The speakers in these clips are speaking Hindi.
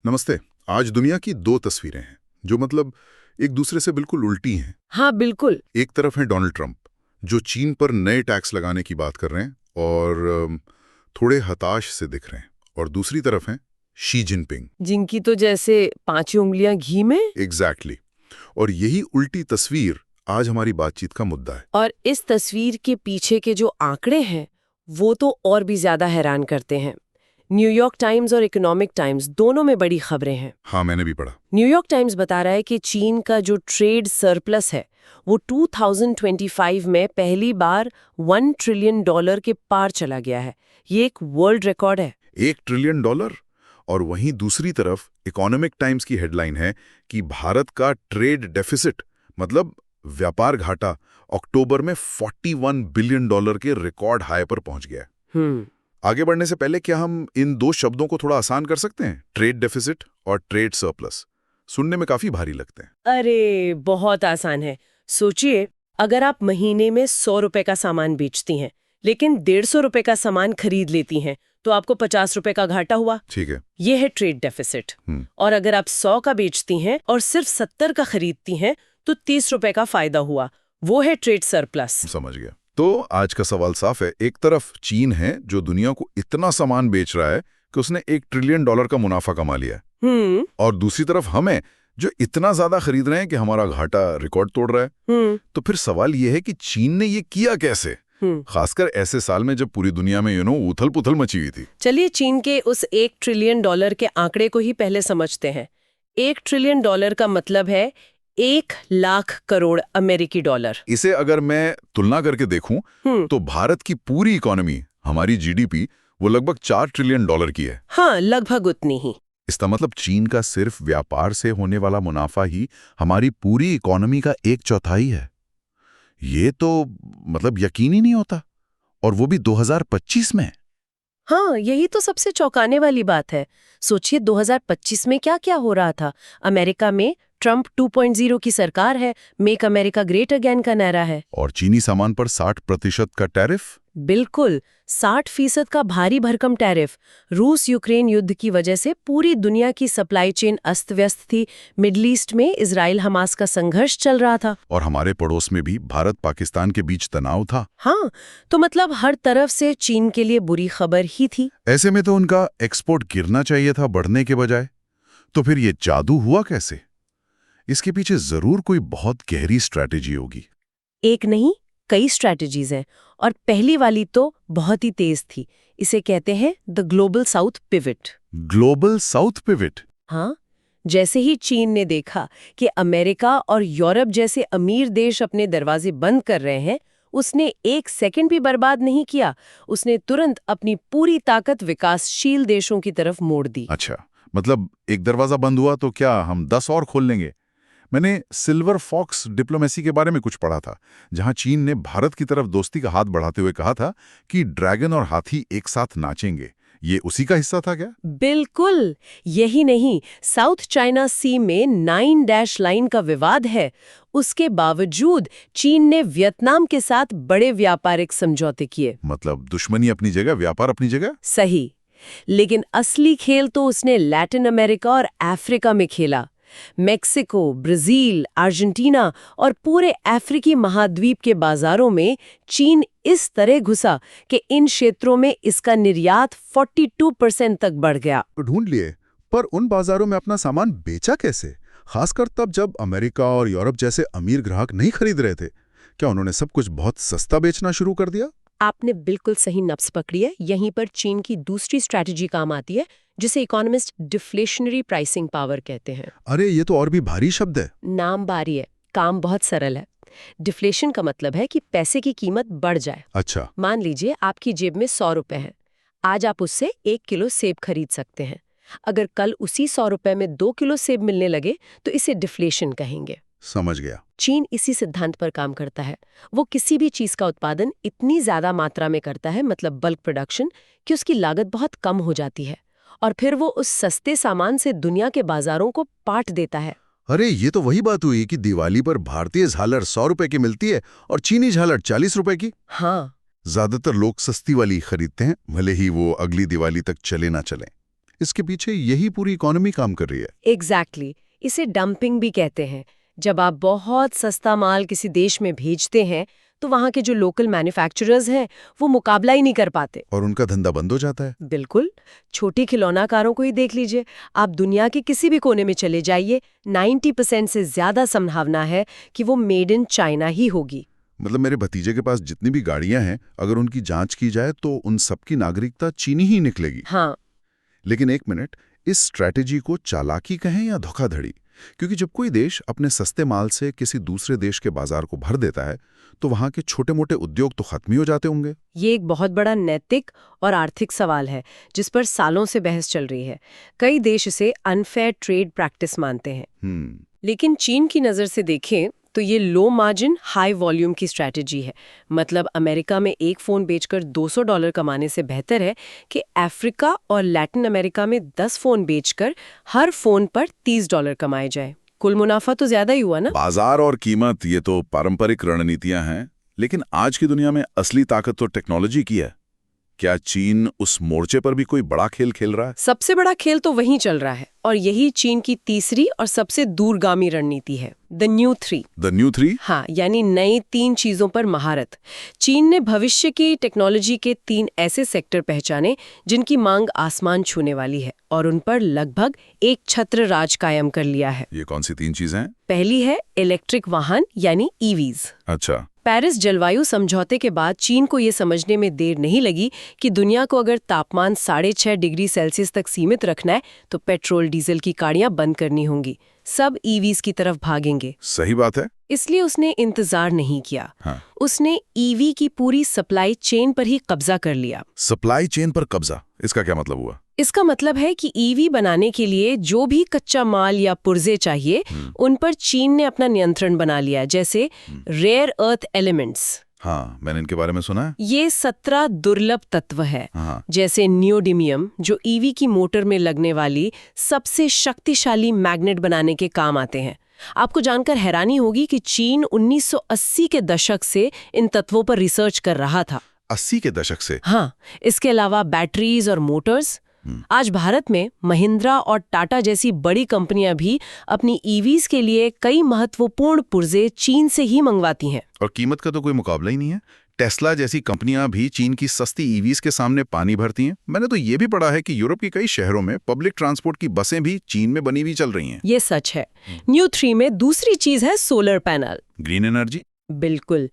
नमस्ते। आज दुनिया की दो तस्वीरें हैं जो मतलब एक दूसरे से बिल्कुल उल्टी हैं। हाँ बिल्कुल। एक तरफ है डोनाल्ड ट्रंप जो चीन पर नए टैक्स लगाने की बात कर रहे हैं और थोड़े हताश से दिख रहे हैं, और दूसरी तरफ है शी जिनपिंग। जिनकी तो जैसे 5 उंगलियां घी में। एग्जैक्टली। और यही उल्टी तस्वीर आज हमारी बातचीत का मुद्दा है। और इस तस्वीर के पीछे के जो आंकड़े हैं वो तो और भी ज्यादा हैरान करते हैं। न्यूयॉर्क टाइम्स और इकोनॉमिक टाइम्स दोनों में बड़ी खबरें हैं। हाँ, मैंने भी पढ़ा। न्यूयॉर्क टाइम्स बता रहा है कि चीन का जो ट्रेड सरप्लस है वो 2025 में पहली बार $1 ट्रिलियन के पार चला गया है। ये एक वर्ल्ड रिकॉर्ड है। $1 ट्रिलियन। और वहीं दूसरी तरफ इकोनॉमिक टाइम्स की हेडलाइन है कि भारत का ट्रेड डेफिसिट मतलब व्यापार घाटा अक्टूबर में $41 बिलियन के रिकॉर्ड हाई पर पहुंच गया है। आगे बढ़ने से पहले क्या हम इन दो शब्दों को थोड़ा आसान कर सकते हैं? ट्रेड डेफिसिट और ट्रेड सरप्लस सुनने में काफी भारी लगते हैं। अरे बहुत आसान है। सोचिए, अगर आप महीने में 100 रुपए का सामान बेचती हैं लेकिन 150 रुपए का सामान खरीद लेती हैं तो आपको 50 रुपए का घाटा हुआ। ठीक है। ये है ट्रेड डेफिसिट। और अगर आप 100 का बेचती हैं और सिर्फ 70 का खरीदती हैं तो 30 रुपए का फायदा हुआ। वो है ट्रेड सरप्लस। समझ गया। तो आज का सवाल साफ है। एक तरफ चीन है जो दुनिया को इतना सामान बेच रहा है कि उसने $1 ट्रिलियन का मुनाफा कमा लिया है। और दूसरी तरफ हम हैं जो इतना ज्यादा खरीद रहे हैं कि हमारा घाटा रिकॉर्ड तोड़ रहा है। तो फिर सवाल यह है कि चीन ने ये किया कैसे, खासकर ऐसे साल में जब पूरी दुनिया में उथल पुथल मची हुई थी। चलिए चीन के उस $1 ट्रिलियन के आंकड़े को ही पहले समझते हैं। $1 ट्रिलियन का मतलब है 1 लाख करोड़ अमेरिकी डॉलर। इसे अगर मैं तुलना करके देखूं तो भारत की पूरी इकोनॉमी, हमारी जीडीपी, वो लगभग $4 ट्रिलियन की है। हाँ, लगभग उतनी ही। इसका मतलब चीन का सिर्फ व्यापार से होने वाला मुनाफा ही हमारी पूरी इकोनॉमी का 1/4 है। ये तो मतलब यकीन ही नहीं होता, और वो भी 2025 में। हाँ, यही तो सबसे चौंकाने वाली बात है। सोचिए 2025 में क्या क्या हो रहा था। अमेरिका में ट्रंप 2.0 की सरकार है, मेक अमेरिका ग्रेट अगेन का नारा है। और चीनी सामान पर 60% का टैरिफ। बिल्कुल, 60% का भारी भरकम टैरिफ। रूस यूक्रेन युद्ध की वजह से पूरी दुनिया की सप्लाई चेन अस्त व्यस्त थी। मिडल ईस्ट में इजराइल हमास का संघर्ष चल रहा था। और हमारे पड़ोस में भी भारत पाकिस्तान के बीच तनाव था। हाँ, तो मतलब हर तरफ से चीन के लिए बुरी खबर ही थी। ऐसे में तो उनका एक्सपोर्ट गिरना चाहिए था, बढ़ने के बजाय। तो फिर ये जादू हुआ कैसे? इसके पीछे जरूर कोई बहुत गहरी स्ट्रैटेजी होगी। एक नहीं, कई स्ट्रैटेजीज हैं, और पहली वाली तो बहुत ही तेज थी। इसे कहते हैं the global south pivot. Global south pivot? हाँ, जैसे ही चीन ने देखा कि अमेरिका और यूरोप जैसे अमीर देश अपने दरवाजे बंद कर रहे हैं, उसने 1 सेकंड भी बर्बाद नहीं किया। उसने तुरंत अपनी पूरी ताकत विकासशील देशों की तरफ मोड़ दी। अच्छा, मतलब एक दरवाजा बंद हुआ तो क्या हम 10 और खोल लेंगे? मैंने सिल्वर फॉक्स डिप्लोमेसी के बारे में कुछ पढ़ा था, जहां चीन ने भारत की तरफ दोस्ती का हाथ बढ़ाते हुए कहा था कि ड्रैगन और हाथी एक साथ नाचेंगे। ये उसी का हिस्सा था क्या? बिल्कुल। यही नहीं, साउथ चाइना सी में 9 डैश लाइन का विवाद है। उसके बावजूद चीन ने वियतनाम के साथ बड़े व्यापारिक समझौते किए। मतलब दुश्मनी अपनी जगह, व्यापार अपनी जगह। सही। लेकिन असली खेल तो उसने लैटिन अमेरिका और अफ्रीका में खेला। मेक्सिको, ब्राजील, अर्जेंटीना और पूरे अफ्रीकी महाद्वीप के बाजारों में चीन इस तरह घुसा कि इन क्षेत्रों में इसका निर्यात 42% तक बढ़ गया। तो ढूंढ लिए, पर उन बाजारों में अपना सामान बेचा कैसे? खासकर तब जब अमेरिका और यूरोप जैसे अमीर ग्राहक नहीं खरीद रहे थे। क्या उन्होंने सब कुछ बहुत सस्ता बेचना शुरू कर दिया? आपने बिल्कुल सही नब्ज पकड़ी है। यहीं पर चीन की दूसरी स्ट्रैटेजी काम आती है, जिसे इकोनॉमिस्ट डिफ्लेशनरी प्राइसिंग पावर कहते हैं। अरे, ये तो और भी भारी शब्द है। नाम भारी है, काम बहुत सरल है। डिफ्लेशन का मतलब है कि पैसे की कीमत बढ़ जाए। अच्छा। मान लीजिए आपकी जेब में 100 रुपए हैं। आज आप उससे 1 किलो सेब खरीद सकते हैं। अगर कल उसी 100 रुपए में 2 किलो सेब मिलने लगे तो इसे डिफ्लेशन कहेंगे। समझ गया। चीन इसी सिद्धांत पर काम करता है। वो किसी भी चीज का उत्पादन इतनी ज्यादा मात्रा में करता है, मतलब बल्क प्रोडक्शन, कि उसकी लागत बहुत कम हो जाती है, और फिर वो उस सस्ते सामान से दुनिया के बाजारों को पाट देता है। अरे, ये तो वही बात हुई कि दिवाली पर भारतीय झालर 100 रुपए की मिलती है और चीनी झालर 40 रुपए की। हाँ, ज्यादातर लोग सस्ती वाली खरीदते हैं, भले ही वो अगली दिवाली तक चले ना चले। इसके पीछे यही पूरी इकोनॉमी काम कर रही है। एग्जैक्टली इसे डंपिंग भी कहते हैं। जब आप बहुत सस्ता माल किसी देश में भेजते हैं तो वहाँ के जो लोकल मैन्युफैक्चरर्स हैं वो मुकाबला ही नहीं कर पाते और उनका धंधा बंद हो जाता है। बिल्कुल। छोटी खिलौनाकारों को ही देख लीजिए। आप दुनिया के किसी भी कोने में चले जाइए, 90% से ज्यादा संभावना है कि वो मेड इन चाइना ही होगी। मतलब मेरे भतीजे के पास जितनी भी गाड़ियां हैं, अगर उनकी जांच की जाए तो उन सबकी नागरिकता चीनी ही निकलेगी। हाँ। लेकिन एक मिनट, इस स्ट्रैटेजी को चालाकी कहें या धोखाधड़ी? क्योंकि जब कोई देश अपने सस्ते माल से किसी दूसरे देश के बाजार को भर देता है तो वहां के छोटे मोटे उद्योग तो खत्म ही हो जाते होंगे। ये एक बहुत बड़ा नैतिक और आर्थिक सवाल है जिस पर सालों से बहस चल रही है। कई देश इसे अनफेयर ट्रेड प्रैक्टिस मानते हैं। लेकिन चीन की नज़र से देखें तो ये लो मार्जिन हाई वॉल्यूम की स्ट्रैटेजी है। मतलब अमेरिका में एक फ़ोन बेचकर $200 कमाने से बेहतर है कि अफ्रीका और लैटिन अमेरिका में 10 फ़ोन बेचकर हर फ़ोन पर $30 कमाए जाए। कुल मुनाफा तो ज्यादा ही हुआ ना। बाजार और कीमत ये तो पारंपरिक रणनीतियां हैं, लेकिन आज की दुनिया में असली ताकत तो टेक्नोलॉजी की है। क्या चीन उस मोर्चे पर भी कोई बड़ा खेल खेल रहा है? सबसे बड़ा खेल तो वहीं चल रहा है और यही चीन की तीसरी और सबसे दूरगामी रणनीति है, the new three. The new three? हाँ, यानी नई 3 चीजों पर महारत। चीन ने भविष्य की टेक्नोलॉजी के 3 ऐसे सेक्टर पहचाने जिनकी मांग आसमान छूने वाली है और उन पर लगभग एक छत्र राज कायम कर लिया है। ये कौन सी 3 चीजें हैं? पहली है इलेक्ट्रिक वाहन यानी ईवीज। अच्छा। पेरिस जलवायु समझौते के बाद चीन को ये समझने में देर नहीं लगी कि दुनिया को अगर तापमान 6.5 डिग्री सेल्सियस तक सीमित रखना है तो पेट्रोल डीजल की गाड़ियां बंद करनी होंगी। सब ईवीज की तरफ भागेंगे। सही बात है। इसलिए उसने इंतजार नहीं किया। हाँ। उसने ईवी की पूरी सप्लाई चेन पर ही कब्जा कर लिया। सप्लाई चेन पर कब्जा, इसका क्या मतलब हुआ? इसका मतलब है कि ईवी बनाने के लिए जो भी कच्चा माल या पुर्जे चाहिए उन पर चीन ने अपना नियंत्रण बना लिया, जैसे रेयर अर्थ एलिमेंट्स। हाँ, मैंने इनके बारे में सुना है। ये 17 दुर्लभ तत्व है। हाँ। जैसे नियोडिमियम, जो ईवी की मोटर में लगने वाली सबसे शक्तिशाली मैग्नेट बनाने के काम आते हैं। आपको जानकर हैरानी होगी कि चीन 1980 के दशक से इन तत्वों पर रिसर्च कर रहा था। 80 के दशक से? हाँ। इसके अलावा बैटरीज और मोटर्स। आज भारत में महिंद्रा और टाटा जैसी बड़ी कंपनियां भी अपनी ईवीज के लिए कई महत्वपूर्ण पुर्जे चीन से ही मंगवाती हैं। और कीमत का तो कोई मुकाबला ही नहीं है। टेस्ला जैसी कंपनियां भी चीन की सस्ती ईवीज के सामने पानी भरती हैं। मैंने तो ये भी पढ़ा है कि यूरोप के कई शहरों में पब्लिक ट्रांसपोर्ट की बसें भी चीन में बनी हुई चल रही हैं। ये सच है। न्यू थ्री में दूसरी चीज है सोलर पैनल। Green energy? बिल्कुल।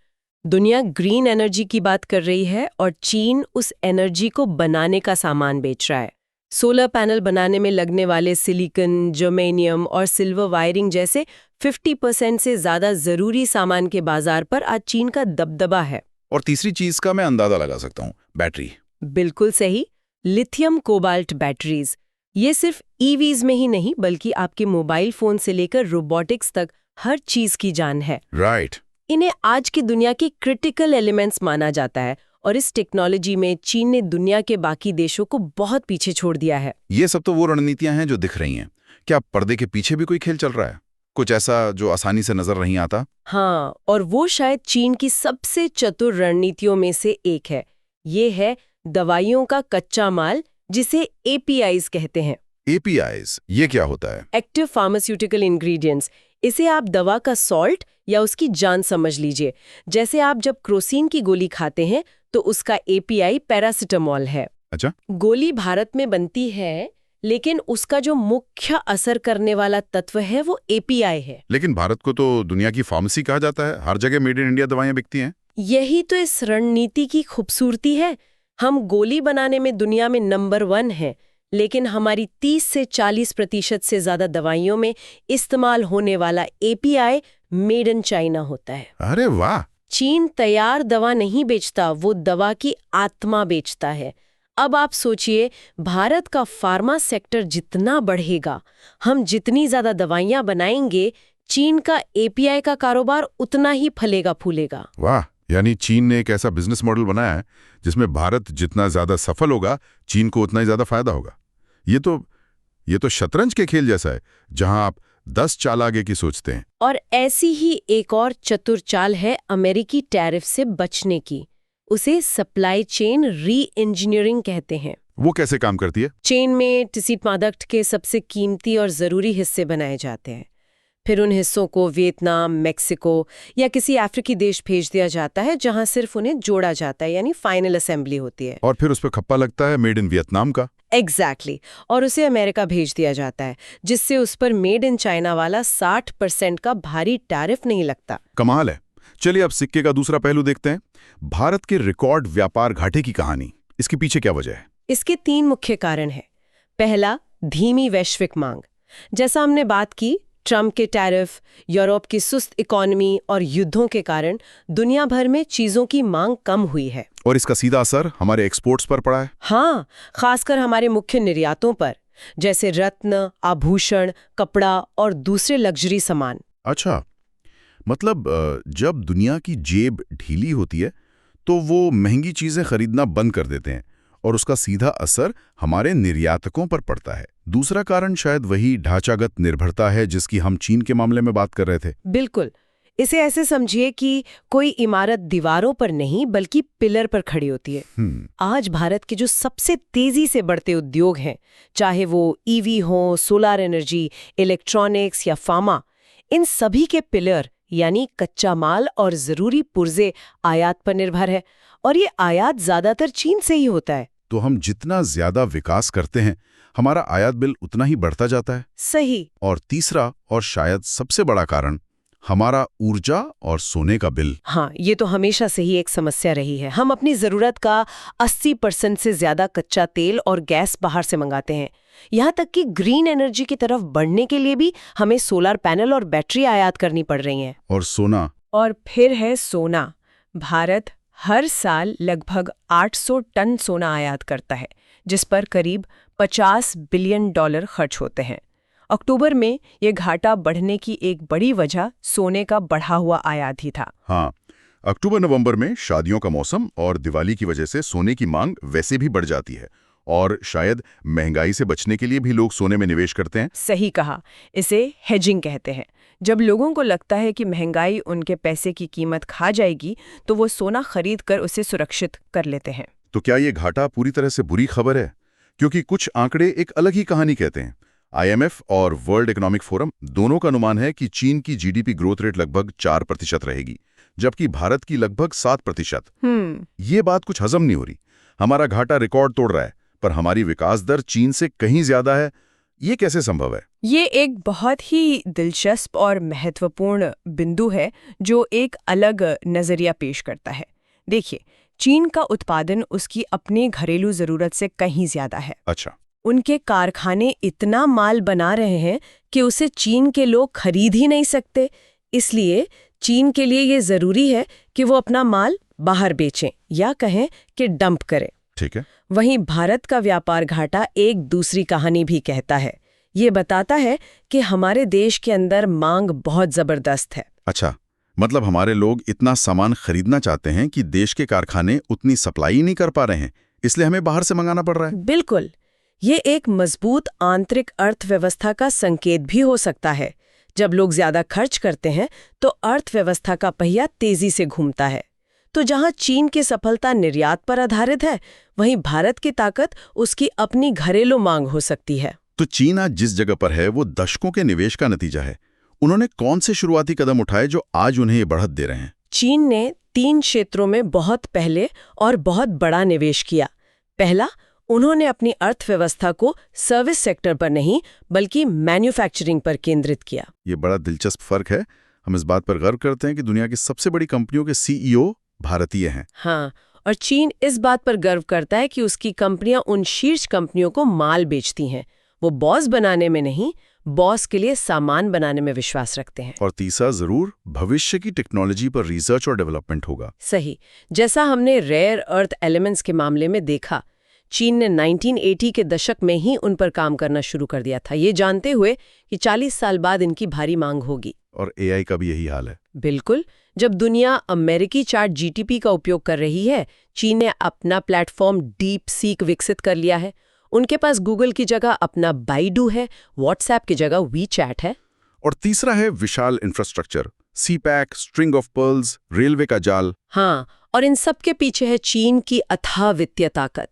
दुनिया ग्रीन एनर्जी की बात कर रही है और चीन उस एनर्जी को बनाने का सामान बेच रहा है। सोलर पैनल बनाने में लगने वाले सिलिकॉन, जर्मेनियम और सिल्वर वायरिंग जैसे 50% से ज्यादा जरूरी सामान के बाजार पर आज चीन का दबदबा है। और तीसरी चीज का मैं अंदाजा लगा सकता हूँ, बैटरी। बिल्कुल सही, लिथियम कोबाल्ट बैटरीज। ये सिर्फ ईवीज में ही नहीं बल्कि आपके मोबाइल फोन से लेकर रोबोटिक्स तक हर चीज की जान है। राइट। इन्हें आज की दुनिया के क्रिटिकल एलिमेंट्स माना जाता है और इस टेक्नोलॉजी में चीन ने दुनिया के बाकी देशों को बहुत पीछे छोड़ दिया है। ये सब तो वो रणनीतियां हैं जो दिख रही हैं। क्या पर्दे के पीछे भी कोई खेल चल रहा है, कुछ ऐसा जो आसानी से नजर नहीं आता? हाँ, और वो शायद चीन की सबसे चतुर रणनीतियों में से एक है। ये है दवाइयों का कच्चा माल, जिसे APIs कहते हैं। APIs, ये क्या होता है? Active pharmaceutical ingredients. इसे आप दवा का सॉल्ट या उसकी जान समझ लीजिए। जैसे आप जब क्रोसिन की गोली खाते हैं तो उसका API पैरासिटामोल है। अच्छा। गोली भारत में बनती है लेकिन उसका जो मुख्य असर करने वाला तत्व है वो API है। लेकिन भारत को तो दुनिया की फार्मेसी कहा जाता है, हर जगह मेड इन इंडिया दवाइयां बिकती हैं। यही तो इस रणनीति की खूबसूरती है। हम गोली बनाने में दुनिया में नंबर 1 हैं, लेकिन हमारी 30 से 40% से ज्यादा दवाइयों में इस्तेमाल होने वाला API मेड इन चाइना होता है। अरे वाह! चीन तैयार दवा नहीं बेचता, वो दवा की आत्मा बेचता है। अब आप सोचिए, भारत का फार्मा सेक्टर जितना बढ़ेगा, हम जितनी ज्यादा दवाइयां बनाएंगे, चीन का API का कारोबार उतना ही फलेगा फूलेगा। वाह! यानी चीन ने एक ऐसा बिजनेस मॉडल बनाया है जिसमें भारत जितना ज्यादा सफल होगा, चीन को उतना ही ज्यादा फायदा होगा। ये तो शतरंज के खेल जैसा है, जहां आप 10 चाल आगे की सोचते हैं। और ऐसी ही एक और चतुर चाल है अमेरिकी टैरिफ से बचने की। उसे सप्लाई चेन री इंजीनियरिंग कहते हैं। वो कैसे काम करती है? चेन में टिसिट प्रोडक्ट के सबसे कीमती और ज़रूरी हिस्से बनाए जाते हैं। फिर उन हिस्सों को वियतनाम, मेक्सिको या किसी अफ्रीकी देश भेज दिया जाता है जहां सिर्फ उन्हें जोड़ा जाता है, यानी फाइनल असेंबली होती है। और फिर उस पर खप्पा लगता है मेड इन वियतनाम का। एग्जैक्टली और उसे अमेरिका भेज दिया जाता है, जिससे उस पर मेड इन चाइना वाला 60% का भारी टैरिफ नहीं लगता। कमाल है। चलिए अब सिक्के का दूसरा पहलू देखते हैं, भारत के रिकॉर्ड व्यापार घाटे की कहानी। इसके पीछे क्या वजह है? इसके 3 मुख्य कारण हैं। पहला, धीमी वैश्विक मांग। जैसा हमने बात की, ट्रंप के टैरिफ, यूरोप की सुस्त इकोनॉमी और युद्धों के कारण दुनिया भर में चीजों की मांग कम हुई है। और इसका सीधा असर हमारे एक्सपोर्ट्स पर पड़ा है। हाँ, खासकर हमारे मुख्य निर्यातों पर, जैसे रत्न, आभूषण, कपड़ा और दूसरे लग्जरी सामान। अच्छा, मतलब जब दुनिया की जेब ढीली होती है तो वो महंगी चीजें खरीदना बंद कर देते हैं और उसका सीधा असर हमारे निर्यातकों पर पड़ता है। दूसरा कारण शायद वही ढांचागत निर्भरता है जिसकी हम चीन के मामले में बात कर रहे थे। बिल्कुल। इसे ऐसे समझिए कि कोई इमारत दीवारों पर नहीं बल्कि पिलर पर खड़ी होती है। आज भारत के जो सबसे तेजी से बढ़ते उद्योग हैं, चाहे वो ईवी हो, सोलर एनर्जी, इलेक्ट्रॉनिक्स या फार्मा, इन सभी के पिलर यानी कच्चा माल और जरूरी पुर्जे आयात पर निर्भर है, और ये आयात ज्यादातर चीन से ही होता है। तो हम जितना ज्यादा विकास करते हैं हमारा आयात बिल उतना ही बढ़ता जाता है। सही। और तीसरा और शायद सबसे बड़ा कारण, हमारा ऊर्जा और सोने का बिल। हाँ, ये तो हमेशा से ही एक समस्या रही है। हम अपनी जरूरत का 80% से ज्यादा कच्चा तेल और गैस बाहर से मंगाते हैं। यहाँ तक कि ग्रीन एनर्जी की तरफ बढ़ने के लिए भी हमें सोलर पैनल और बैटरी आयात करनी पड़ रही हैं। और सोना। और फिर है सोना। भारत हर साल लगभग 800 टन सोना आयात करता है, जिस पर करीब $50 बिलियन खर्च होते हैं। अक्टूबर में ये घाटा बढ़ने की एक बड़ी वजह सोने का बढ़ा हुआ आयात ही था। हाँ, अक्टूबर-नवंबर में शादियों का मौसम और दिवाली की वजह से सोने की मांग वैसे भी बढ़ जाती है, और शायद महंगाई से बचने के लिए भी लोग सोने में निवेश करते हैं। सही कहा, इसे हेजिंग कहते हैं। जब लोगों को लगता है कि महंगाई उनके पैसे की कीमत खा जाएगी, तो वो सोना खरीद कर उसे सुरक्षित कर लेते हैं। तो क्या ये घाटा पूरी तरह से बुरी खबर है? क्योंकि कुछ आंकड़े एक अलग ही कहानी कहते हैं। IMF और वर्ल्ड इकोनॉमिक फोरम दोनों का अनुमान है कि चीन की GDP ग्रोथ रेट लगभग 4% रहेगी, जबकि भारत की लगभग 7%। ये बात कुछ हजम नहीं हो रही। हमारा घाटा रिकॉर्ड तोड़ रहा है, पर हमारी विकास दर चीन से कहीं ज्यादा है। ये कैसे संभव है? ये एक बहुत ही दिलचस्प और महत्वपूर्ण बिंदु है जो एक अलग नजरिया पेश करता है। देखिए, चीन का उत्पादन उसकी अपनी घरेलू जरूरत से कहीं ज्यादा है। अच्छा। उनके कारखाने इतना माल बना रहे हैं कि उसे चीन के लोग खरीद ही नहीं सकते। इसलिए चीन के लिए ये जरूरी है कि वो अपना माल बाहर बेचें या कहें कि डंप करें। ठीक है। वहीं भारत का व्यापार घाटा एक दूसरी कहानी भी कहता है। ये बताता है कि हमारे देश के अंदर मांग बहुत जबरदस्त है। अच्छा, मतलब हमारे लोग इतना सामान खरीदना चाहते हैं कि देश के कारखाने उतनी सप्लाई नहीं कर पा रहे हैं, इसलिए हमें बाहर से मंगाना पड़ रहा है। बिल्कुल। ये एक मजबूत आंतरिक अर्थव्यवस्था का संकेत भी हो सकता है। जब लोग ज्यादा खर्च करते हैं तो अर्थव्यवस्था का पहिया तेजी से घूमता है। तो जहां चीन की सफलता निर्यात पर आधारित है, वहीं भारत की ताकत उसकी अपनी घरेलू मांग हो सकती है। तो चीन आज जिस जगह पर है वो दशकों के निवेश का नतीजा है। उन्होंने कौन से शुरुआती कदम उठाए जो आज उन्हें ये बढ़त दे रहे हैं? चीन ने 3 क्षेत्रों में बहुत पहले और बहुत बड़ा निवेश किया। पहला, उन्होंने अपनी अर्थव्यवस्था को सर्विस सेक्टर पर नहीं बल्कि मैन्युफैक्चरिंग पर केंद्रित किया। ये बड़ा दिलचस्प फर्क है। हम इस बात पर गर्व करते हैं कि दुनिया की सबसे बड़ी कंपनियों के CEO भारतीय हैं। हाँ, और चीन इस बात पर गर्व करता है कि उसकी कंपनियां उन शीर्ष कंपनियों को माल बेचती हैं। वो बॉस बनाने में नहीं, बॉस के लिए सामान बनाने में विश्वास रखते हैं। और तीसरा जरूर भविष्य की टेक्नोलॉजी पर रिसर्च और डेवलपमेंट होगा। सही। जैसा हमने रेयर अर्थ एलिमेंट्स के मामले में देखा, चीन ने 1980 के दशक में ही उन पर काम करना शुरू कर दिया था, ये जानते हुए कि 40 साल बाद इनकी भारी मांग होगी। और AI का भी यही हाल है। बिल्कुल। जब दुनिया अमेरिकी चार्ट GDP का उपयोग कर रही है, चीन ने अपना प्लेटफॉर्म डीप सीक विकसित कर लिया है। उनके पास गूगल की जगह अपना बाइडू है, व्हाट्सएप की जगह WeChat है। और तीसरा है विशाल infrastructure, CPEC, string of pearls, railway का जाल। हाँ, और इन सब के पीछे है चीन की अथाह वित्तीय ताकत।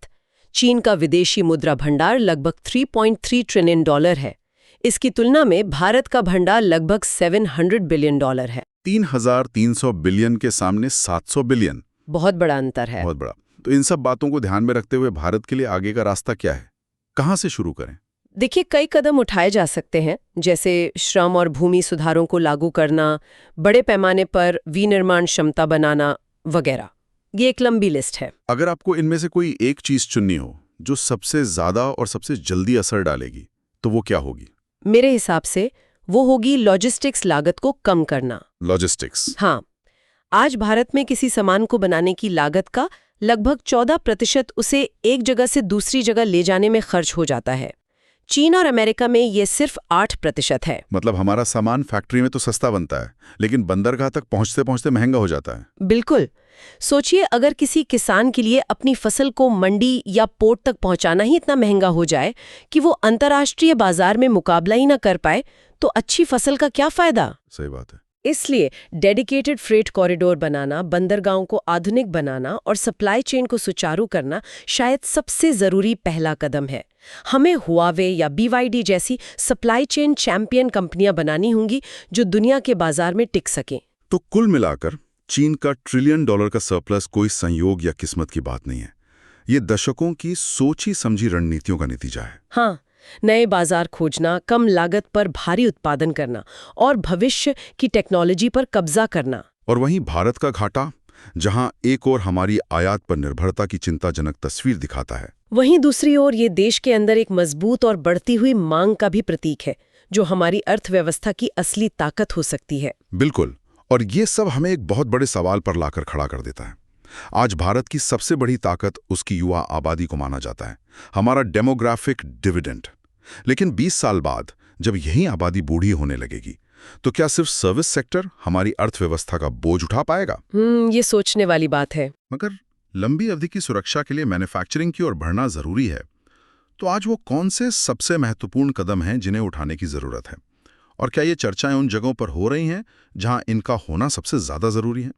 चीन का विदेशी मुद्रा भंडार लगभग $3.3 ट्रिलियन है। इसकी तुलना में भारत का भंडार लगभग $700 बिलियन है। 3,300 बिलियन के सामने 700 बिलियन। बहुत बड़ा अंतर है। बहुत बड़ा। तो इन सब बातों को ध्यान में रखते हुए भारत के लिए आगे का रास्ता क्या है? कहाँ से शुरू करें? देखिए, कई कदम उठाए जा सकते हैं, जैसे श्रम और भूमि सुधारों को लागू करना, बड़े पैमाने पर विनिर्माण क्षमता बनाना वगैरह। ये एक लंबी लिस्ट है। अगर आपको इनमें से कोई एक चीज चुननी हो जो सबसे ज्यादा और सबसे जल्दी असर डालेगी, तो वो क्या होगी? मेरे हिसाब से वो होगी लॉजिस्टिक्स लागत को कम करना। लॉजिस्टिक्स? हाँ, आज भारत में किसी सामान को बनाने की लागत का लगभग 14% उसे एक जगह से दूसरी जगह ले जाने में खर्च हो जाता है। चीन और अमेरिका में ये सिर्फ 8% है। मतलब हमारा सामान फैक्ट्री में तो सस्ता बनता है, लेकिन बंदरगाह तक पहुंचते पहुंचते महंगा हो जाता है। बिल्कुल। सोचिए, अगर किसी किसान के लिए अपनी फसल को मंडी या पोर्ट तक पहुंचाना ही इतना महंगा हो जाए कि वो अंतर्राष्ट्रीय बाजार में मुकाबला ही ना कर पाए, तो अच्छी फसल का क्या फायदा? सही बात है। इसलिए डेडिकेटेड फ्रेट कॉरिडोर बनाना, बंदरगाहों को आधुनिक बनाना और सप्लाई चेन को सुचारू करना शायद सबसे जरूरी पहला कदम है। हमें हुआवे या BYD जैसी सप्लाई चेन चैंपियन कंपनियां बनानी होंगी जो दुनिया के बाजार में टिक सकें। तो कुल मिलाकर चीन का $1 ट्रिलियन का सरप्लस कोई संयोग या किस्मत की बात नहीं है। ये दशकों की सोची समझी रणनीतियों का नतीजा है। हाँ, नए बाजार खोजना, कम लागत पर भारी उत्पादन करना और भविष्य की टेक्नोलॉजी पर कब्जा करना। और वहीं भारत का घाटा, जहां एक ओर हमारी आयात पर निर्भरता की चिंताजनक तस्वीर दिखाता है, वहीं दूसरी ओर ये देश के अंदर एक मजबूत और बढ़ती हुई मांग का भी प्रतीक है, जो हमारी अर्थव्यवस्था की असली ताकत हो सकती है। बिल्कुल। और ये सब हमें एक बहुत बड़े सवाल पर लाकर खड़ा कर देता है। आज भारत की सबसे बड़ी ताकत उसकी युवा आबादी को माना जाता है, हमारा डेमोग्राफिक डिविडेंड। लेकिन 20 साल बाद जब यही आबादी बूढ़ी होने लगेगी, तो क्या सिर्फ सर्विस सेक्टर हमारी अर्थव्यवस्था का बोझ उठा पाएगा? ये सोचने वाली बात है। मगर लंबी अवधि की सुरक्षा के लिए मैन्युफैक्चरिंग की ओर बढ़ना जरूरी है। तो आज वो कौन से सबसे महत्वपूर्ण कदम हैं जिन्हें उठाने की जरूरत है? और क्या ये चर्चाएं उन जगहों पर हो रही हैं जहां इनका होना सबसे ज्यादा जरूरी है?